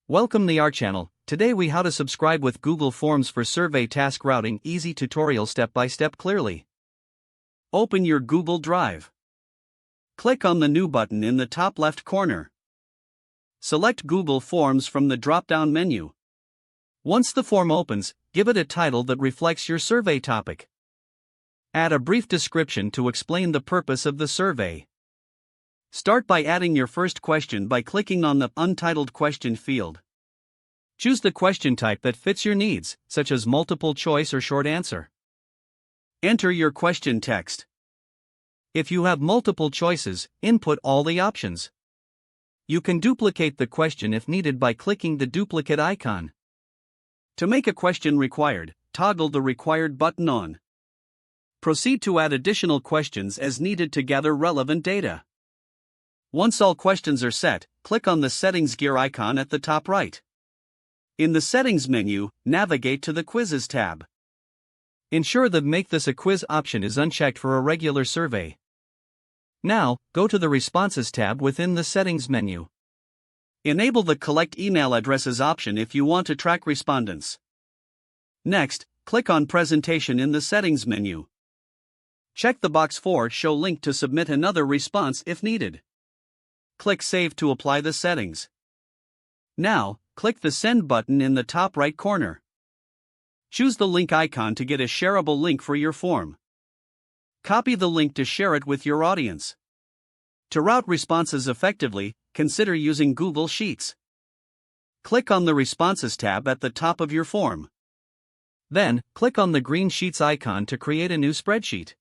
Welcome to our channel. Today we how to subscribe with Google Forms for survey task routing, easy tutorial step by step clearly. Open your Google Drive. Click on the New button in the top left corner. Select Google Forms from the drop-down menu. Once the form opens, give it a title that reflects your survey topic. Add a brief description to explain the purpose of the survey. Start by adding your first question by clicking on the Untitled Question field. Choose the question type that fits your needs, such as multiple choice or short answer. Enter your question text. If you have multiple choices, input all the options. You can duplicate the question if needed by clicking the duplicate icon. To make a question required, toggle the Required button on. Proceed to add additional questions as needed to gather relevant data. Once all questions are set, click on the Settings gear icon at the top right. In the Settings menu, navigate to the Quizzes tab. Ensure the Make this a quiz option is unchecked for a regular survey. Now, go to the Responses tab within the Settings menu. Enable the Collect email addresses option if you want to track respondents. Next, click on Presentation in the Settings menu. Check the box for Show link to submit another response if needed. Click Save to apply the settings. Now, click the Send button in the top right corner. Choose the link icon to get a shareable link for your form. Copy the link to share it with your audience. To route responses effectively, consider using Google Sheets. Click on the Responses tab at the top of your form. Then, click on the green Sheets icon to create a new spreadsheet.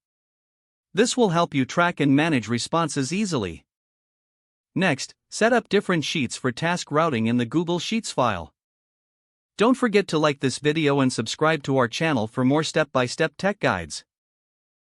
This will help you track and manage responses easily. Next, set up different sheets for task routing in the Google Sheets file. Don't forget to like this video and subscribe to our channel for more step-by-step tech guides.